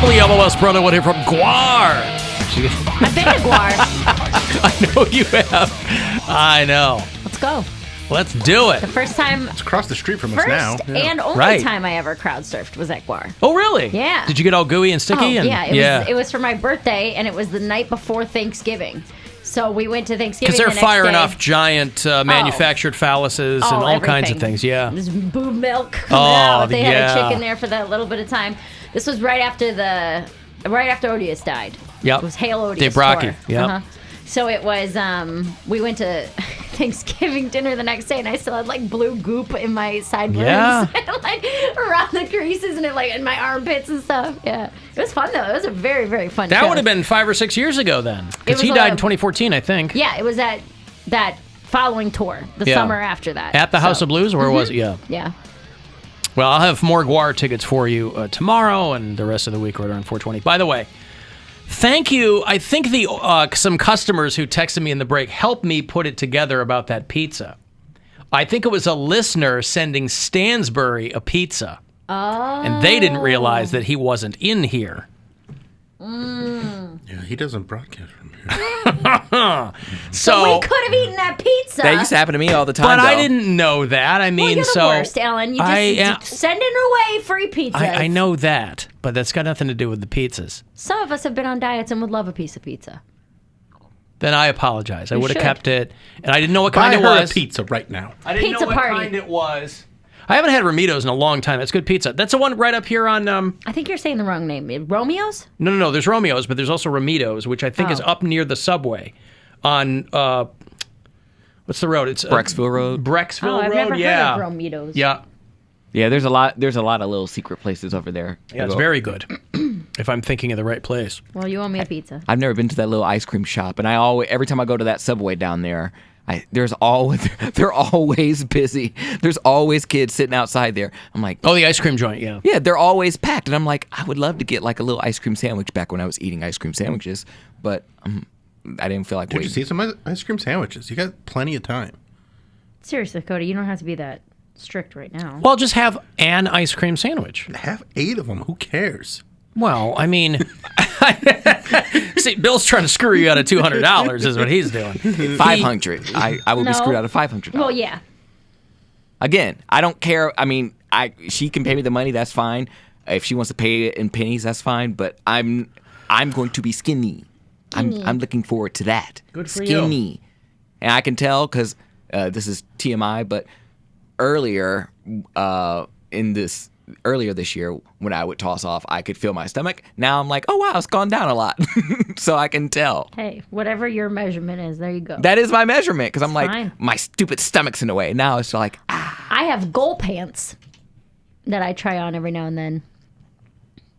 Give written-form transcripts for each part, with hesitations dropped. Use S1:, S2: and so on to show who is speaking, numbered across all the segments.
S1: WMMS Brotherhood here from Guar.
S2: I've been to Guar.
S1: I know you have. I know.
S2: Let's go.
S1: Let's do it.
S2: The first time.
S3: It's across the street from us now.
S2: And only time I ever crowd surfed was at Guar.
S1: Oh, really?
S2: Yeah.
S1: Did you get all gooey and sticky?
S2: Yeah. It was for my birthday, and it was the night before Thanksgiving. So we went to Thanksgiving.
S1: Because they're firing off giant manufactured phalluses and all
S2: everything.
S1: kinds of things. Yeah.
S2: There's boob milk coming out. They had a chicken there for that little bit of time. This was right after Odious died.
S1: Yep.
S2: It was Hail Odious.
S1: Dave Brocky. Yeah.
S2: So it was. We went to Thanksgiving dinner the next day, and I still had like blue goop in my sideburns, like around the creases and in my armpits and stuff. Yeah, it was fun though. It was a very, very fun.
S1: That
S2: show.
S1: would have been 5 or 6 years ago then, because he died in 2014, I think.
S2: Yeah, it was at that following tour, the summer after that.
S1: At the House of Blues, or where was it? Yeah.
S2: Yeah.
S1: Well, I'll have more Guar tickets for you tomorrow and the rest of the week right around 420. By the way, thank you. I think some customers who texted me in the break helped me put it together about that pizza. I think it was a listener sending Stansbury a pizza. Oh. And they didn't realize that he wasn't in here.
S3: Yeah, he doesn't broadcast from here.
S2: So we could have eaten that pizza.
S4: That used to happen to me all the time.
S1: But
S4: though.
S1: I didn't know that. I mean,
S2: you're the worst, Alan. You just sending away free pizzas.
S1: I know that, but that's got nothing to do with the pizzas.
S2: Some of us have been on diets and would love a piece of pizza.
S1: Then I apologize. I would have kept it, and I didn't know what kind it was.
S3: Buy her a pizza right now.
S1: I didn't know what kind it was. I haven't had Romito's in a long time. It's good pizza. That's the one right up here on...
S2: I think you're saying the wrong name. Romeo's?
S1: No. There's Romeo's, but there's also Romito's, which I think is up near the subway on... what's the road? It's
S4: Brecksville Road.
S1: Brecksville Road,
S2: I've never heard of Romito's.
S1: Yeah.
S4: Yeah, there's a lot of little secret places over there.
S1: Yeah, it's very good. If I'm thinking of the right place.
S2: Well, you owe me a pizza.
S4: I've never been to that little ice cream shop, and every time I go to that Subway down there, they're always busy. There's always kids sitting outside there. I'm like,
S1: oh, the ice cream joint, yeah.
S4: Yeah, they're always packed, and I'm like, I would love to get like a little ice cream sandwich back when I was eating ice cream sandwiches, but I didn't feel like waiting.
S3: Just eat some ice cream sandwiches. You got plenty of time.
S2: Seriously, Cody, you don't have to be that strict right now.
S1: Well, just have an ice cream sandwich.
S3: Have 8 of them. Who cares?
S1: Well, I mean, see, Bill's trying to screw you out of $200 is what he's doing.
S4: $500. I will be screwed out of $500.
S2: Well, yeah.
S4: Again, I don't care. I mean, she can pay me the money. That's fine. If she wants to pay it in pennies, that's fine. But I'm going to be skinny. I'm looking forward to that.
S1: Good for
S4: skinny.
S1: you.
S4: And I can tell because this is TMI, but earlier this year when I would toss off, I could feel my stomach. Now I'm like, oh wow, it's gone down a lot. So I can tell.
S2: Hey, whatever your measurement is, there you go.
S4: That is my measurement because I'm like,
S2: fine.
S4: My stupid stomach's in the way. Now it's like,
S2: I have goal pants that I try on every now and then.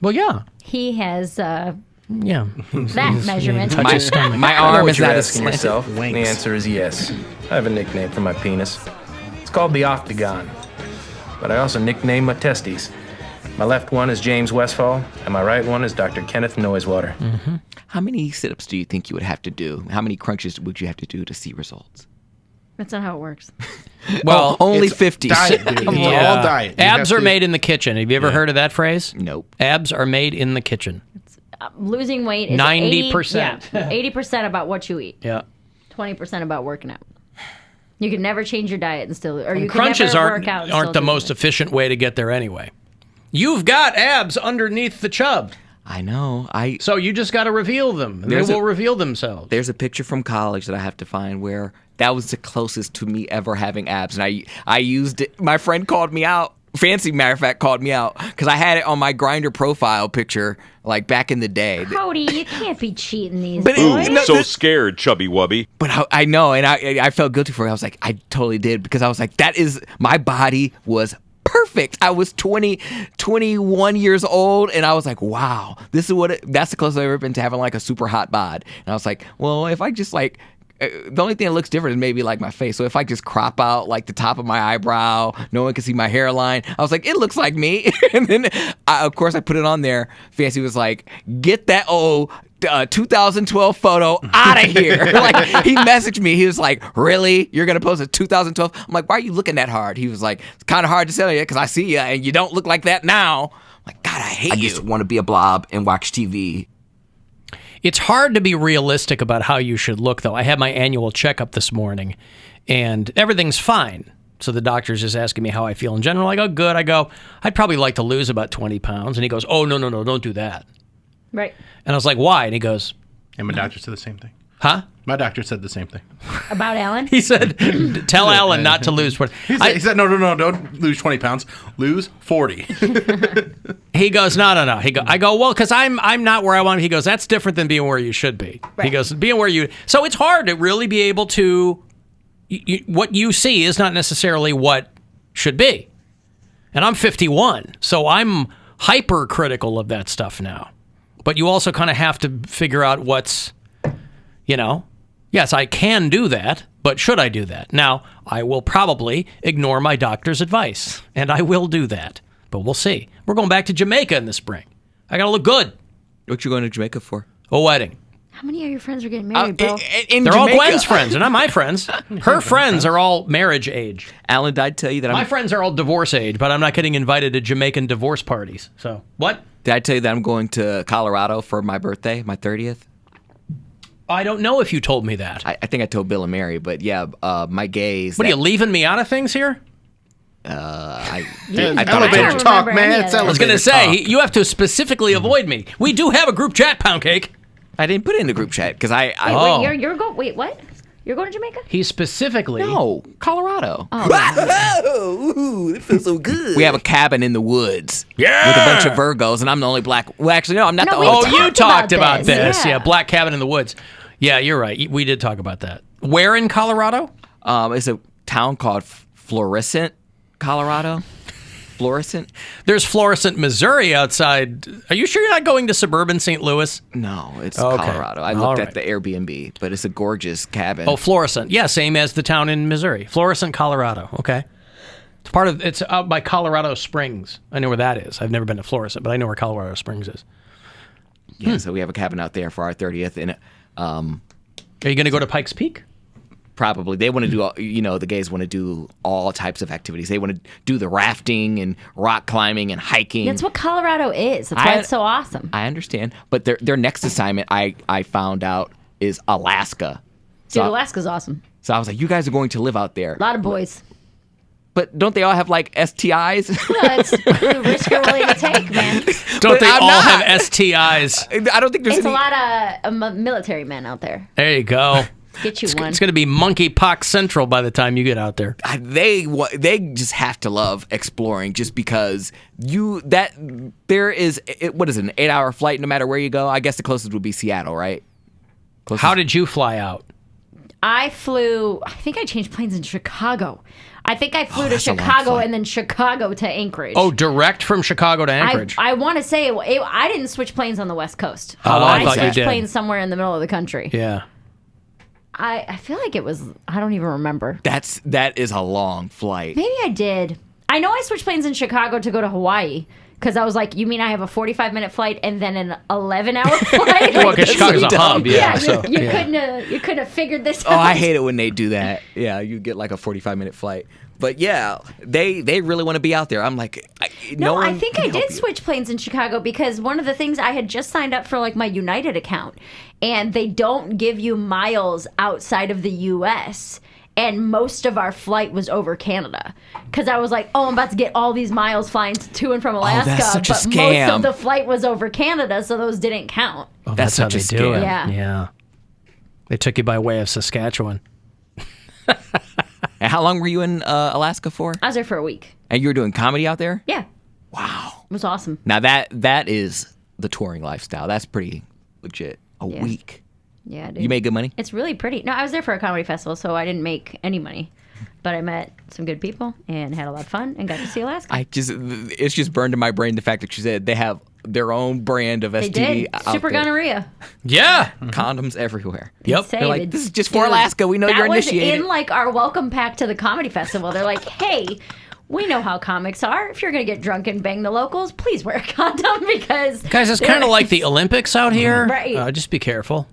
S1: Well, yeah.
S2: He has
S1: that
S2: measurement.
S4: My arm is not as
S5: asking yourself. The answer is yes. I have a nickname for my penis. It's called the Octagon. But I also nickname my testes. My left one is James Westfall, and my right one is Dr. Kenneth Noisewater.
S4: Mm-hmm. How many sit-ups do you think you would have to do? How many crunches would you have to do to see results?
S2: That's not how it works.
S4: Well, only 50.
S3: Diet, dude. It's all diet.
S1: Abs are made in the kitchen. Have you ever heard of that phrase?
S4: Nope.
S1: Abs are made in the kitchen.
S2: Losing weight is
S1: 90%.
S2: 80% about what you eat.
S1: Yeah.
S2: 20% about working out. You can never change your diet and still, or you can
S1: crunches
S2: never work out.
S1: aren't the most efficient way to get there anyway. You've got abs underneath the chub.
S4: I know.
S1: So you just got to reveal them. They will reveal themselves.
S4: There's a picture from college that I have to find where that was the closest to me ever having abs, and I used it. My friend called me out. Fancy, matter of fact, called me out because I had it on my Grindr profile picture like back in the day.
S2: Cody, you can't be cheating these
S4: but
S2: boys.
S6: So scared, chubby wubby.
S4: But I know, and I felt guilty for it. I was like, I totally did because I was like, my body was perfect. I was 21 years old, and I was like, wow, that's the closest I've ever been to having like a super hot bod. And I was like, well, if I just like. The only thing that looks different is maybe like my face. So if I just crop out like the top of my eyebrow, no one can see my hairline. I was like, it looks like me. And then, of course, I put it on there. Fancy was like, get that 2012 photo out of here. Like, he messaged me. He was like, really? You're going to post a 2012? I'm like, why are you looking that hard? He was like, it's kind of hard to tell you because I see you and you don't look like that now. Like, God, I hate
S7: I
S4: you.
S7: just want to be a blob and watch TV.
S1: It's hard to be realistic about how you should look, though. I had my annual checkup this morning, and everything's fine. So the doctor's just asking me how I feel in general. I go, good. I go, I'd probably like to lose about 20 pounds. And he goes, oh, no, don't do that.
S2: Right.
S1: And I was like, why? And he goes,
S3: And my doctor said the same thing.
S1: huh?
S3: My doctor said the same thing.
S2: About Alan?
S1: He said, tell Alan not to lose 20.
S3: He said, no, don't lose 20 pounds. Lose 40.
S1: He goes, no. I go, well, because I'm not where I want to. He goes, that's different than being where you should be.
S2: Right.
S1: He goes, being where you. So it's hard to really be able to. What you see is not necessarily what should be. And I'm 51, so I'm hypercritical of that stuff now. But you also kind of have to figure out what's, yes, I can do that, but should I do that? Now, I will probably ignore my doctor's advice, and I will do that. But we'll see. We're going back to Jamaica in the spring. I got to look good.
S4: What you going to Jamaica for?
S1: A wedding.
S2: How many of your friends are getting married, bro?
S4: In
S1: They're
S4: Jamaica.
S1: all Gwen's friends. They're not my friends. Her friends are all marriage age.
S4: Alan, did I tell you that
S1: My friends are all divorce age, but I'm not getting invited to Jamaican divorce parties. So, what?
S4: Did I tell you that I'm going to Colorado for my birthday, my 30th?
S1: I don't know if you told me that.
S4: I think I told Bill and Mary, but yeah, my gays.
S1: What are you leaving me out of things here?
S4: I
S3: Elevator
S4: thought I
S2: don't
S4: told
S3: talk,
S2: remember
S3: man.
S2: any of
S3: It's
S2: that.
S1: I was
S3: elevator
S1: going to say,
S3: talk.
S1: you have to specifically avoid me. We do have a group chat, Poundcake.
S4: I didn't put it in the group chat because
S2: Wait,
S1: Oh.
S2: wait, what? You're going to Jamaica?
S1: He specifically.
S4: No, Colorado.
S2: Oh.
S7: Ooh, it feels so good.
S4: We have a cabin in the woods.
S1: Yeah.
S4: With a bunch of Virgos, and I'm the only black. Well, actually, no, I'm not
S2: No,
S4: the
S2: we
S4: only.
S1: Oh, you talked about this.
S2: Yeah.
S1: Yeah, Black Cabin in the Woods. Yeah, you're right. We did talk about that. Where in Colorado?
S4: It's a town called Florissant, Colorado. Florissant?
S1: There's Florissant, Missouri outside. Are you sure you're not going to suburban St. Louis?
S4: No, it's
S1: Okay.
S4: Colorado. I
S1: All
S4: looked
S1: right.
S4: at the Airbnb, but it's a gorgeous cabin.
S1: Oh, Florissant. Yeah, same as the town in Missouri. Florissant, Colorado. Okay. It's out by Colorado Springs. I know where that is. I've never been to Florissant, but I know where Colorado Springs is.
S4: Yeah, so we have a cabin out there for our 30th, and
S1: Are you going to go to Pikes Peak?
S4: probably they want to do all, the gays want to do all types of activities. They want to do the rafting and rock climbing and hiking.
S2: That's what Colorado is. That's why it's so awesome.
S4: I understand, but their next assignment I found out is Alaska.
S2: Dude,
S4: So,
S2: Alaska's awesome.
S4: so I was like, you guys are going to live out there,
S2: A lot of boys.
S4: but don't they all have like STIs?
S2: Well, it's the risk you're willing to take, man.
S1: Don't
S4: But
S1: they
S4: I'm
S1: all
S4: not.
S1: have STIs?
S4: I don't think there's
S2: It's a
S4: any.
S2: lot of military men out there.
S1: There you go.
S2: Get you one.
S1: It's going to be monkeypox central by the time you get out there.
S4: They just have to love exploring just because there is what is it, an 8-hour flight no matter where you go. I guess the closest would be Seattle, right? Closest.
S1: How did you fly out?
S2: I think I changed planes in Chicago. I think I flew to
S4: that's a long
S2: Chicago
S4: flight.
S2: and then Chicago to Anchorage.
S1: Oh, direct from Chicago to Anchorage.
S2: I want to say I didn't switch planes on the West Coast.
S1: Oh, I thought you
S2: switched
S1: did.
S2: planes somewhere in the middle of the country.
S1: Yeah.
S2: I feel like it was. I don't even remember.
S4: that is a long flight.
S2: Maybe I did. I know I switched planes in Chicago to go to Hawaii because I was like, "You mean I have a 45-minute flight and then an 11-hour flight?"
S1: Well, because Chicago's a hub. Yeah.
S2: Yeah,
S1: so,
S2: you
S1: yeah.
S2: couldn't have figured this
S4: Oh,
S2: out.
S4: I hate it when they do that. Yeah, you get like a 45-minute flight. But yeah, they really want to be out there. I'm like,
S2: No, I
S4: one
S2: think
S4: can
S2: I
S4: help
S2: did
S4: you.
S2: switch planes in Chicago because one of the things I had just signed up for like my United account, and they don't give you miles outside of the U.S. And most of our flight was over Canada because I was like, oh, I'm about to get all these miles flying to and from Alaska,
S4: that's such a
S2: but
S4: scam.
S2: most of the flight was over Canada, so those didn't count.
S1: Oh,
S4: That's
S1: how
S4: such
S1: they
S4: a
S1: do
S4: scam.
S1: it.
S2: Yeah.
S1: Yeah. They took you by way of Saskatchewan.
S4: And how long were you in Alaska for?
S2: I was there for a week.
S4: And you were doing comedy out there?
S2: Yeah,
S4: Wow.
S2: it was awesome.
S4: Now that is the touring lifestyle. That's pretty legit. A
S2: Yeah.
S4: week.
S2: Yeah, dude.
S4: You made good money?
S2: It's really pretty. No, I was there for a comedy festival, so I didn't make any money. But I met some good people and had a lot of fun and got to see Alaska.
S4: It's just burned in my brain the fact that you said they have their own brand of
S2: They
S4: STD
S2: did.
S4: out
S2: Super
S4: there.
S2: gonerrhea.
S1: Yeah.
S4: Condoms everywhere.
S1: Yep.
S2: Say
S4: They're like,
S2: it.
S4: this is just for
S2: Dude,
S4: Alaska. We know you're
S2: that was
S4: initiated.
S2: in like our welcome pack to the comedy festival. They're like, hey, we know how comics are. If you're gonna get drunk and bang the locals, please wear a condom because
S1: Guys, it's kind of like the Olympics out here.
S2: Right.
S1: Just be careful.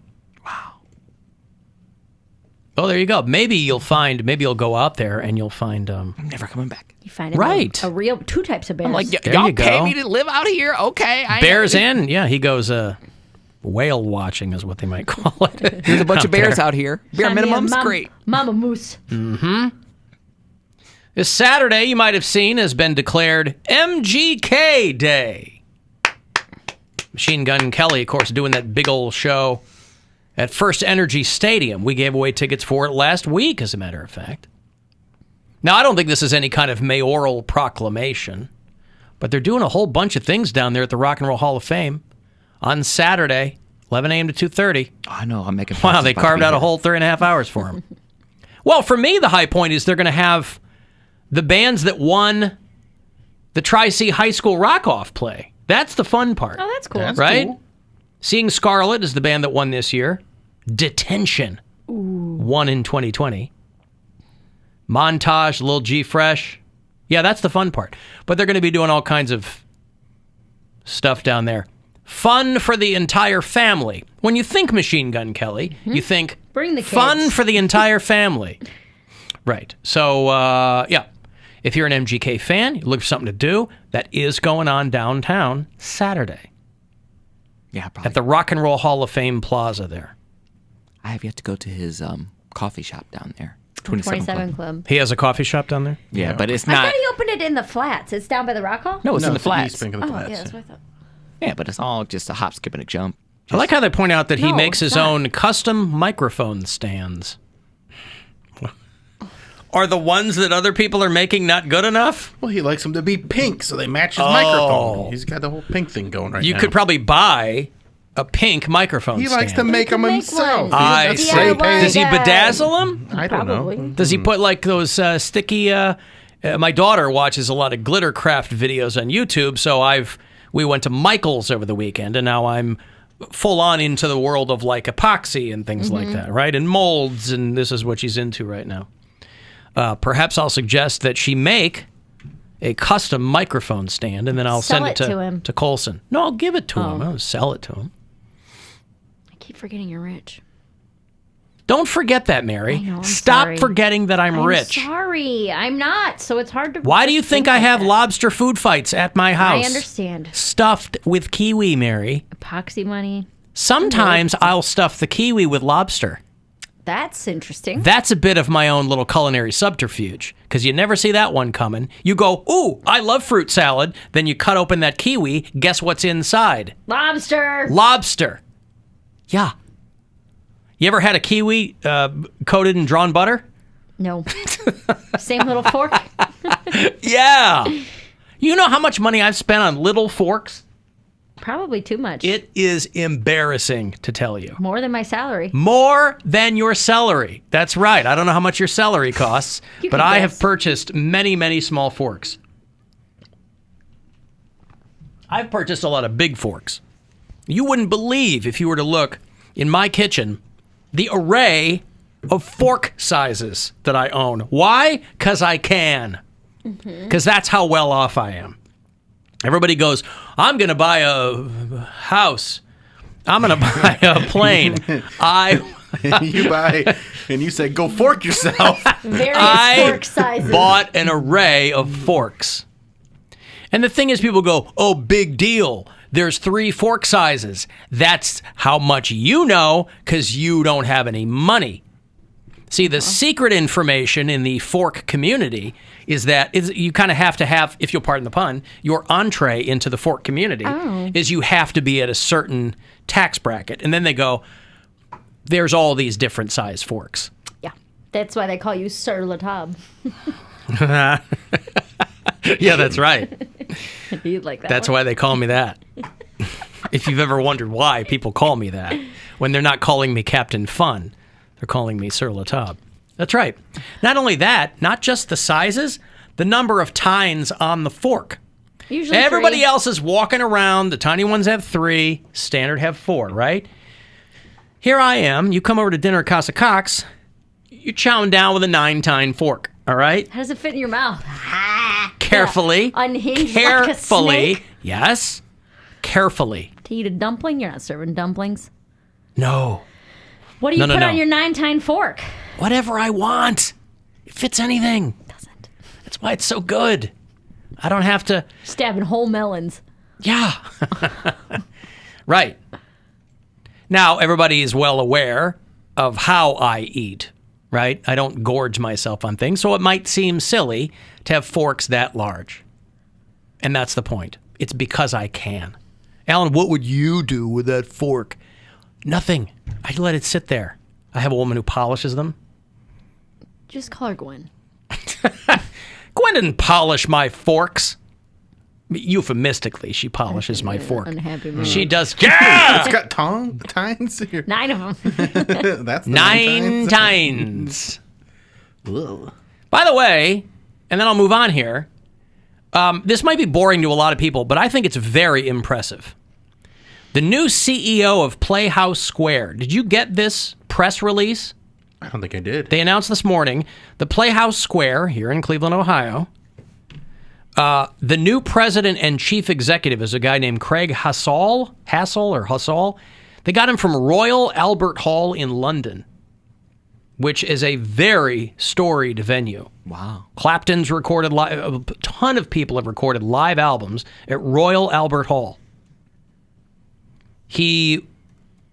S1: Oh, there you go. Maybe you'll go out there and you'll find.
S4: I'm never coming back.
S2: You find
S1: Right.
S2: a real 2 types of bears.
S4: I'm like,
S1: There
S4: y'all
S1: you
S4: pay
S1: go.
S4: me to live out here? Okay.
S1: Bears and, he goes whale watching is what they might call it.
S4: There's a bunch of bears out here. Bare
S2: Find me a
S4: minimum's great.
S2: Mama moose.
S1: This Saturday, you might have seen, has been declared MGK Day. Machine Gun Kelly, of course, doing that big old show at First Energy Stadium. We gave away tickets for it last week, as a matter of fact. Now, I don't think this is any kind of mayoral proclamation, but they're doing a whole bunch of things down there at the Rock and Roll Hall of Fame on Saturday, 11 a.m. to 2:30.
S4: I know. I'm making.
S1: Wow, they carved out a whole 3.5 hours for him. Well, for me, the high point is they're going to have the bands that won the Tri-C High School Rock-Off play. That's the fun part.
S2: Oh, that's cool.
S3: That's
S1: right?
S3: cool.
S1: Seeing Scarlet is the band that won this year. Detention won in 2020. Montage, Lil G Fresh. Yeah, that's the fun part. But they're going to be doing all kinds of stuff down there. Fun for the entire family. When you think Machine Gun Kelly, you think
S2: Bring the kids.
S1: fun for the entire family. Right. So, yeah. If you're an MGK fan, you look for something to do, that is going on downtown Saturday
S4: Yeah, probably.
S1: at the Rock and Roll Hall of Fame Plaza there.
S4: I have yet to go to his coffee shop down there.
S2: 27 Club.
S1: He has a coffee shop down there?
S4: Yeah, but it's
S2: I
S4: not.
S2: thought he opened it in the flats. It's down by the Rock Hall?
S4: No, it's in the
S3: East
S4: flats.
S3: Bank of the
S2: Oh,
S3: Flats.
S2: yeah, that's what I thought.
S4: Yeah, but it's all just a hop, skip, and a jump.
S1: I like how they point out that he
S2: No,
S1: makes
S2: it's
S1: his
S2: not.
S1: own custom microphone stands. Are the ones that other people are making not good enough?
S3: Well, he likes them to be pink, so they match his
S1: Oh.
S3: microphone. He's got the whole pink thing going right now.
S1: You could probably buy a pink microphone
S3: He
S1: stand.
S3: likes to make
S2: could
S3: them
S2: make
S3: himself.
S2: one.
S1: I
S3: That's
S1: see.
S3: great.
S2: DIY
S1: Does he
S2: guy.
S1: bedazzle them?
S3: I don't
S2: Probably.
S3: know.
S1: Does he put like those sticky? My daughter watches a lot of Glittercraft videos on YouTube, so we went to Michael's over the weekend, and now I'm full on into the world of like epoxy and things like that, right? And molds, and this is what she's into right now. Perhaps I'll suggest that she make a custom microphone stand, and then I'll
S2: Sell
S1: send
S2: it to him.
S1: to Colson. No, I'll give it to him.
S2: Oh.
S1: I'll sell it to him.
S2: I keep forgetting you're rich.
S1: Don't forget that, Mary.
S2: I know, I'm
S1: Stop
S2: sorry.
S1: forgetting that I'm rich.
S2: Sorry, I'm not. So it's hard to.
S1: Why do you
S2: just
S1: think I
S2: like
S1: have
S2: that.
S1: lobster food fights at my house?
S2: I understand.
S1: Stuffed with kiwi, Mary.
S2: Epoxy money.
S1: Sometimes I'll stuff the kiwi with lobster.
S2: That's interesting.
S1: That's a bit of my own little culinary subterfuge, because you never see that one coming. You go, ooh, I love fruit salad. Then you cut open that kiwi. Guess what's inside?
S2: Lobster.
S1: Lobster. Yeah. You ever had a kiwi coated in drawn butter?
S2: No. Same little fork.
S1: Yeah. You know how much money I've spent on little forks?
S2: Probably too much.
S1: It is embarrassing to tell you.
S2: More than my salary.
S1: More than your celery. That's right. I don't know how much your celery costs,
S2: You
S1: but
S2: can
S1: I
S2: guess.
S1: have purchased many, many small forks. I've purchased a lot of big forks. You wouldn't believe, if you were to look in my kitchen, the array of fork sizes that I own. Why? Because I can. Because that's how well off I am. Everybody goes, I'm going to buy a house. I'm going to buy a plane.
S3: You buy, and you say, go fork yourself.
S2: Various fork sizes.
S1: bought an array of forks. And the thing is, people go, oh, big deal. There's 3 fork sizes. That's how much you know, because you don't have any money. See, the secret information in the fork community is that you kind of have to have, if you'll pardon the pun, your entree into the fork community is you have to be at a certain tax bracket. And then they go, there's all these different size forks.
S2: Yeah. That's why they call you Sir Latab.
S1: Yeah, that's right.
S2: You'd like that.
S1: That's
S2: one.
S1: why they call me that. If you've ever wondered why people call me that, when they're not calling me Captain Fun, they're calling me Sir Latab. That's right. Not only that, not just the sizes, the number of tines on the fork.
S2: Usually
S1: Everybody
S2: 3.
S1: else is walking around. The tiny ones have 3, standard have 4, right? Here I am. You come over to dinner at Casa Cox, you're chowing down with a 9-tine fork, all right?
S2: How does it fit in your mouth?
S1: Carefully.
S2: Unhinged
S1: carefully.
S2: like a snake.
S1: Yes. Carefully.
S2: To eat a dumpling? You're not serving dumplings.
S1: No.
S2: What do you
S1: No,
S2: put
S1: no.
S2: on your 9-tine fork?
S1: Whatever I want. It fits anything.
S2: Doesn't.
S1: That's why it's so good. I don't have to.
S2: Stabbing whole melons.
S1: Yeah. Right. Now, everybody is well aware of how I eat, right? I don't gorge myself on things, so it might seem silly to have forks that large. And that's the point. It's because I can. Alan, what would you do with that fork? Nothing. I let it sit there. I have a woman who polishes them.
S2: Just call her Gwen.
S1: Gwen didn't polish my forks. Euphemistically, she polishes my fork.
S2: Unhappy mood.
S1: She does. Yeah!
S3: It's got tines here.
S2: 9 of them.
S3: That's the
S1: 9 tines. By the way, and then I'll move on here. This might be boring to a lot of people, but I think it's very impressive. The new CEO of Playhouse Square. Did you get this press release?
S3: I don't think I did.
S1: They announced this morning the Playhouse Square here in Cleveland, Ohio. The new president and chief executive is a guy named Craig Hassall. They got him from Royal Albert Hall in London, which is a very storied venue.
S4: Wow.
S1: Clapton's recorded live. A ton of people have recorded live albums at Royal Albert Hall. He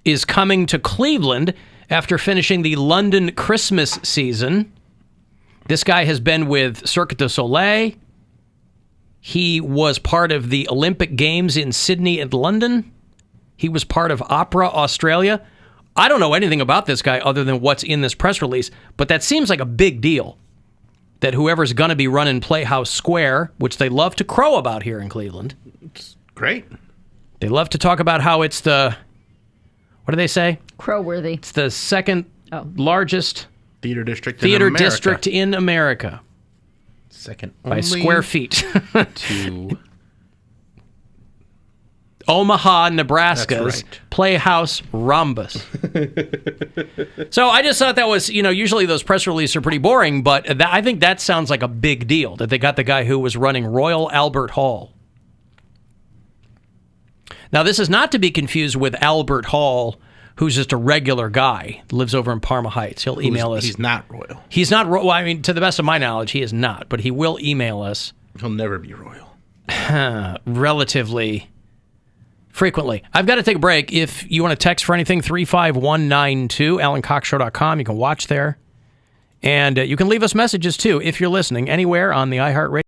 S1: is coming to Cleveland after finishing the London Christmas season. This guy has been with Cirque du Soleil. He was part of the Olympic Games in Sydney and London. He was part of Opera Australia. I don't know anything about this guy other than what's in this press release, but that seems like a big deal. That whoever's going to be running Playhouse Square, which they love to crow about here in Cleveland.
S3: It's great.
S1: They love to talk about how it's the, what do they say?
S2: Crow-worthy.
S1: It's the second largest
S3: Theater district
S1: in America.
S3: Second
S1: By
S3: only
S1: square feet.
S3: to
S1: Omaha, Nebraska's
S3: That's right.
S1: Playhouse Rhombus. So I just thought that was, usually those press releases are pretty boring, but I think that sounds like a big deal, that they got the guy who was running Royal Albert Hall. Now, this is not to be confused with Albert Hall, who's just a regular guy, lives over in Parma Heights. He'll email us.
S3: He's not royal.
S1: He's not, well, I mean, to the best of my knowledge, he is not, but he will email us
S3: He'll never be royal.
S1: relatively frequently. I've got to take a break. If you want to text for anything, 35192, AlanCoxShow.com. You can watch there. And you can leave us messages, too, if you're listening anywhere on the iHeartRadio.